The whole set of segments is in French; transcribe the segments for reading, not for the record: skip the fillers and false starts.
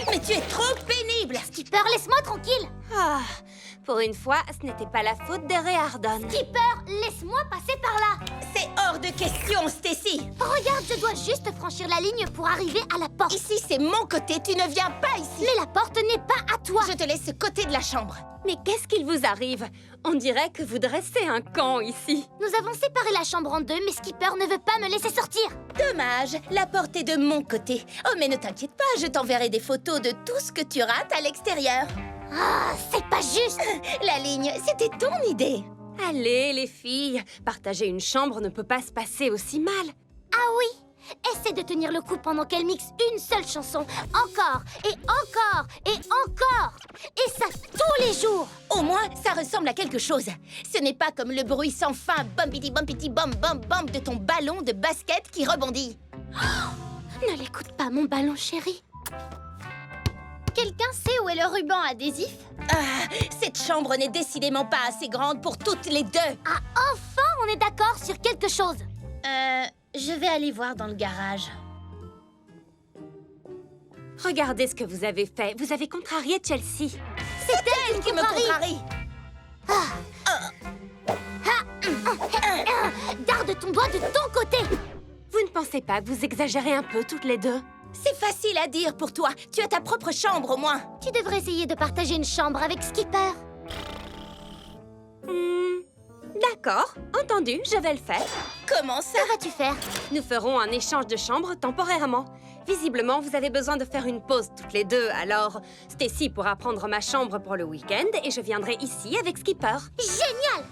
Mais tu es trop pénible! Skipper, laisse-moi tranquille! Ah, pour une fois, ce n'était pas la faute de Réardon. Skipper, laisse-moi passer par là! C'est hors de question, Stacy! Regarde, je dois juste franchir la ligne pour arriver à la porte. Ici, c'est mon côté, tu ne viens pas ici! Mais la porte n'est pas à toi! Je te laisse ce côté de la chambre. Mais qu'est-ce qu'il vous arrive? On dirait que vous dressez un camp ici. Nous avons séparé la chambre en deux, mais Skipper ne veut pas me laisser sortir. Dommage, la porte est de mon côté. Oh, mais ne t'inquiète pas, je t'enverrai des photos de tout ce que tu rates à l'extérieur. Ah, c'est pas juste! La ligne, c'était ton idée. Allez, les filles, partager une chambre ne peut pas se passer aussi mal. Ah oui! Essaie de tenir le coup pendant qu'elle mixe une seule chanson. Encore, et encore, et encore! Et ça tous les jours! Au moins, ça ressemble à quelque chose. Ce n'est pas comme le bruit sans fin bumpity bumpity bum bum bum de ton ballon de basket qui rebondit. Ne l'écoute pas, mon ballon chéri. Quelqu'un sait où est le ruban adhésif? Ah, cette chambre n'est décidément pas assez grande pour toutes les deux. Ah, enfin, on est d'accord sur quelque chose. Je vais aller voir dans le garage. Regardez ce que vous avez fait. Vous avez contrarié Chelsea. C'est elle Qui me contrarie. Garde ton doigt de ton côté. Vous ne pensez pas que vous exagérez un peu toutes les deux? C'est facile à dire pour toi. Tu as ta propre chambre au moins. Tu devrais essayer de partager une chambre avec Skipper. D'accord, entendu, je vais le faire. Comment ça? Que vas-tu faire? Nous ferons un échange de chambres temporairement. Visiblement, vous avez besoin de faire une pause toutes les deux, alors Stacy pourra prendre ma chambre pour le week-end et je viendrai ici avec Skipper. Génial!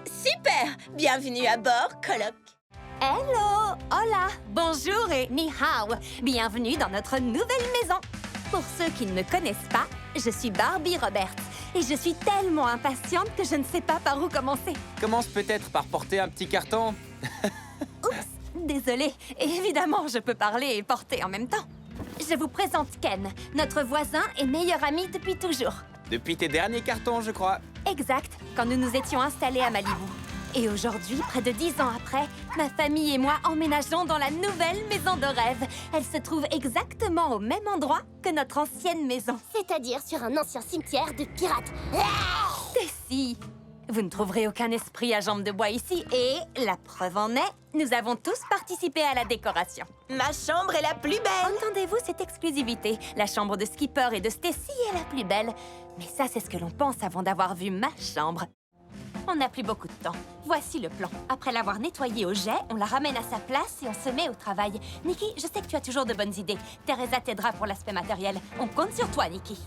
Super! Bienvenue à bord, coloc. Hello! Hola! Bonjour et ni hao! Bienvenue dans notre nouvelle maison! Pour ceux qui ne me connaissent pas, je suis Barbie Roberts et je suis tellement impatiente que je ne sais pas par où commencer. Commence peut-être par porter un petit carton. Oups! Désolée. Évidemment, je peux parler et porter en même temps. Je vous présente Ken, notre voisin et meilleur ami depuis toujours. Depuis tes derniers cartons, je crois. Exact, quand nous nous étions installés à Malibu. Et aujourd'hui, près de 10 ans après, ma famille et moi emménageons dans la nouvelle maison de rêve. Elle se trouve exactement au même endroit que notre ancienne maison. C'est-à-dire sur un ancien cimetière de pirates. Stacy, vous ne trouverez aucun esprit à jambes de bois ici. Et la preuve en est, nous avons tous participé à la décoration. Ma chambre est la plus belle. Entendez-vous cette exclusivité? La chambre de Skipper et de Stacy est la plus belle. Mais ça, c'est ce que l'on pense avant d'avoir vu ma chambre. On n'a plus beaucoup de temps. Voici le plan. Après l'avoir nettoyée au jet, on la ramène à sa place et on se met au travail. Nikki, je sais que tu as toujours de bonnes idées. Teresa t'aidera pour l'aspect matériel. On compte sur toi, Nikki.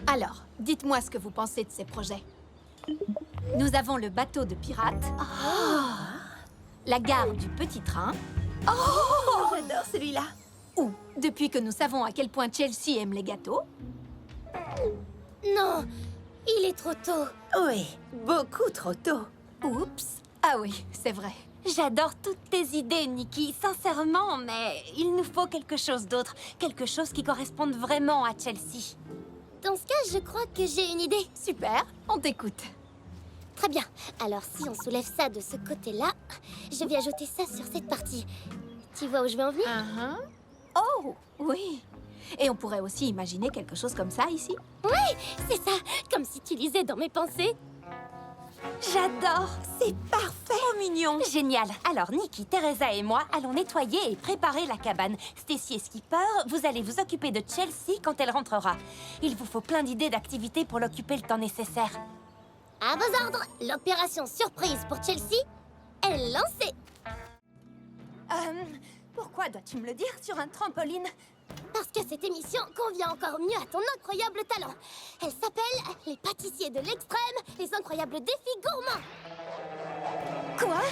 Alors, dites-moi ce que vous pensez de ces projets. Nous avons le bateau de pirates, la gare du petit train, J'adore celui-là. ou, depuis que nous savons à quel point Chelsea aime les gâteaux, Non, il est trop tôt. Oui, beaucoup trop tôt. oups, ah oui, c'est vrai. J'adore toutes tes idées, Nikki, sincèrement, mais il nous faut quelque chose d'autre. Quelque chose qui corresponde vraiment à Chelsea. Dans ce cas, je crois que j'ai une idée. Super, on t'écoute. Très bien. Alors, si on soulève ça de ce côté-là, je vais ajouter ça sur cette partie. Tu vois où je veux en venir? Oh, oui. Et on pourrait aussi imaginer quelque chose comme ça ici. C'est ça, comme si tu lisais dans mes pensées. J'adore, c'est parfait. Trop mignon. Génial. Alors, Nikki, Teresa et moi allons nettoyer et préparer la cabane. Stacy et Skipper, vous allez vous occuper de Chelsea quand elle rentrera. Il vous faut plein d'idées d'activités pour l'occuper le temps nécessaire. À vos ordres, l'opération surprise pour Chelsea est lancée. Pourquoi dois-tu me le dire sur un trampoline? Parce que cette émission convient encore mieux à ton incroyable talent. Elle s'appelle Les pâtissiers de l'extrême, les incroyables défis gourmands. Quoi?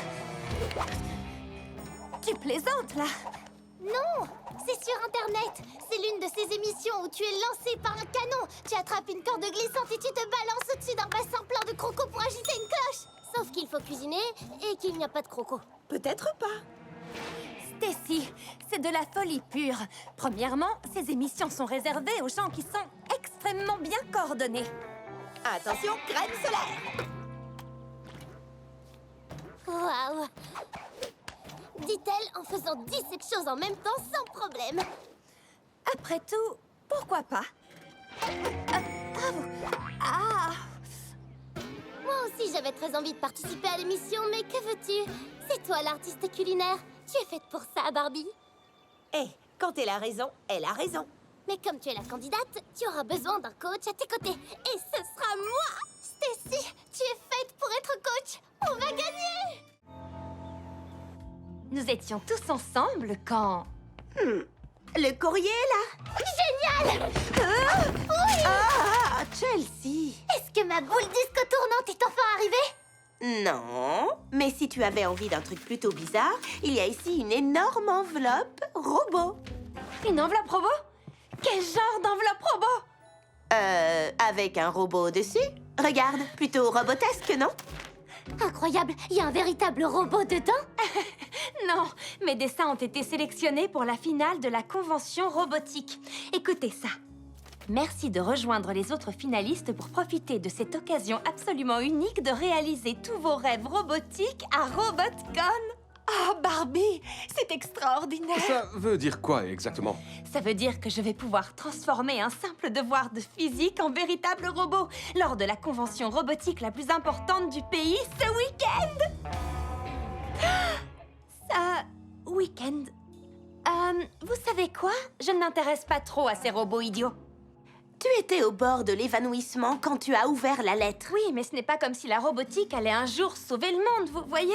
Tu plaisantes, là? Non, c'est sur Internet. C'est l'une de ces émissions où tu es lancé par un canon. Tu attrapes une corde glissante et tu te balances au-dessus d'un bassin plein de crocos pour agiter une cloche. Sauf qu'il faut cuisiner et qu'il n'y a pas de crocos. Peut-être pas. Stacy, c'est de la folie pure. Premièrement, ces émissions sont réservées aux gens qui sont extrêmement bien coordonnés. Attention, crème solaire. Waouh! dit-elle en faisant 17 choses en même temps sans problème. Après tout, pourquoi pas? Bravo. Ah! Moi aussi, j'avais très envie de participer à l'émission, mais que veux-tu? C'est toi l'artiste culinaire. Tu es faite pour ça, Barbie. Eh, quand elle a raison, elle a raison. Mais comme tu es la candidate, tu auras besoin d'un coach à tes côtés. Et ce sera moi! Stacy, tu es faite pour être coach. On va gagner! Nous étions tous ensemble quand... Le courrier, là? Génial! Oui! Ah, Chelsea! Est-ce que ma boule disco tournante est enfin arrivée? Non, mais si tu avais envie d'un truc plutôt bizarre, il y a ici une énorme enveloppe robot. Une enveloppe robot? Quel genre d'enveloppe robot? Avec un robot dessus? Regarde, plutôt robotesque, non? Incroyable, il y a un véritable robot dedans? Non, mes dessins ont été sélectionnés pour la finale de la convention robotique. Écoutez ça. Merci de rejoindre les autres finalistes pour profiter de cette occasion absolument unique de réaliser tous vos rêves robotiques à RobotCon. Oh, Barbie, c'est extraordinaire! Ça veut dire quoi exactement? Ça veut dire que je vais pouvoir transformer un simple devoir de physique en véritable robot lors de la convention robotique la plus importante du pays ce week-end. Week-end. Vous savez quoi? Je ne m'intéresse pas trop à ces robots idiots. Tu étais au bord de l'évanouissement quand tu as ouvert la lettre. Oui, mais ce n'est pas comme si la robotique allait un jour sauver le monde, vous voyez?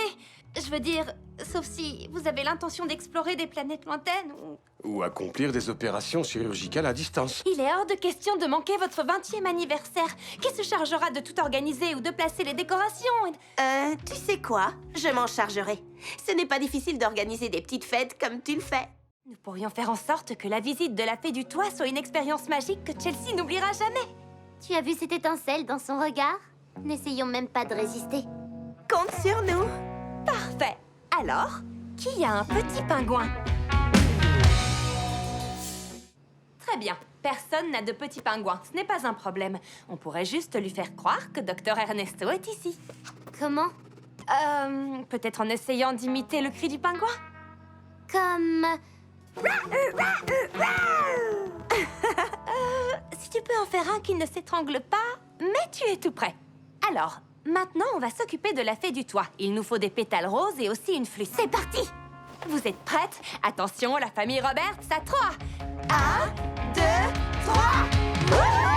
Je veux dire, sauf si vous avez l'intention d'explorer des planètes lointaines ou... Ou accomplir des opérations chirurgicales à distance. Il est hors de question de manquer votre 20e anniversaire. Qui se chargera de tout organiser ou de placer les décorations? Tu sais quoi? Je m'en chargerai. Ce n'est pas difficile d'organiser des petites fêtes comme tu le fais. Nous pourrions faire en sorte que la visite de la Fée du Toit soit une expérience magique que Chelsea n'oubliera jamais. Tu as vu cette étincelle dans son regard? N'essayons même pas de résister. Compte sur nous. Parfait. Alors, qui a un petit pingouin? Très bien. Personne n'a de petit pingouin. Ce n'est pas un problème. On pourrait juste lui faire croire que Dr Ernesto est ici. Comment? Peut-être en essayant d'imiter le cri du pingouin? Comme... Si tu peux en faire un qui ne s'étrangle pas, mais tu es tout prêt. Alors, maintenant, on va s'occuper de la Fée du Toit. Il nous faut des pétales roses et aussi une flûte. C'est parti! Vous êtes prêtes? Attention, la famille Roberts, à 3. 1, 2, 3. Wouhou!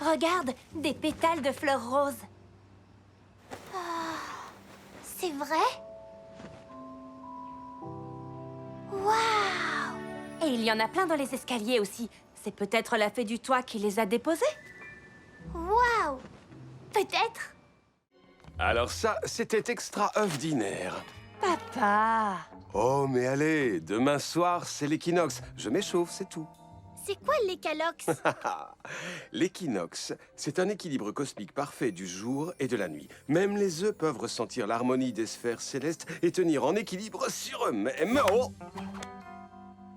Regarde, des pétales de fleurs roses. C'est vrai? Waouh! Et il y en a plein dans les escaliers aussi. C'est peut-être la Fée du Toit qui les a déposés? Waouh! Peut-être? Alors ça, c'était extraordinaire. Papa! Oh, mais allez, demain soir, c'est l'équinoxe. Je m'échauffe, c'est tout. C'est quoi l'écalox? L'équinoxe, c'est un équilibre cosmique parfait du jour et de la nuit. Même les œufs peuvent ressentir l'harmonie des sphères célestes et tenir en équilibre sur eux-mêmes. Oh!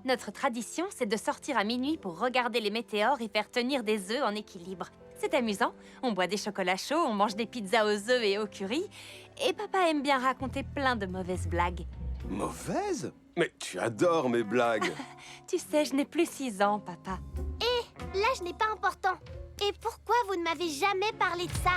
Notre tradition, c'est de sortir à minuit pour regarder les météores et faire tenir des œufs en équilibre. C'est amusant. On boit des chocolats chauds, on mange des pizzas aux œufs et au curry. Et papa aime bien raconter plein de mauvaises blagues. Mauvaise? Mais tu adores mes blagues. Tu sais, je n'ai plus 6 ans, papa. L'âge n'est pas important. Et pourquoi vous ne m'avez jamais parlé de ça?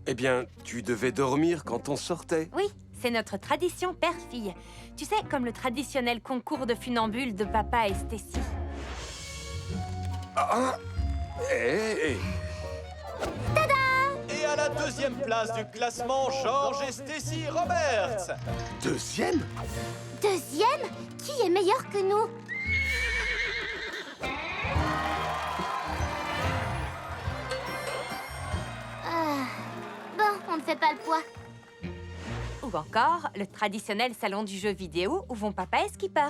Eh bien, tu devais dormir quand on sortait. Oui, c'est notre tradition père-fille. Tu sais, comme le traditionnel concours de funambules de papa et Stacy. Et à la deuxième place du classement, George et Stacy Roberts. deuxième? Deuxième? Qui est meilleur que nous? pas le poids. Ou encore, le traditionnel salon du jeu vidéo où vont papa et Skipper.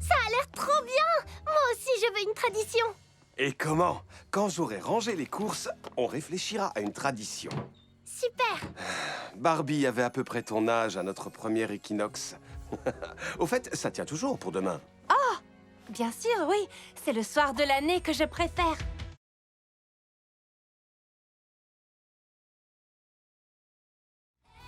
Ça a l'air trop bien! Moi aussi, je veux une tradition. Et comment? Quand j'aurai rangé les courses, on réfléchira à une tradition. Super! Barbie avait à peu près ton âge à notre premier équinoxe. Au fait, ça tient toujours pour demain. Bien sûr, oui. C'est le soir de l'année que je préfère.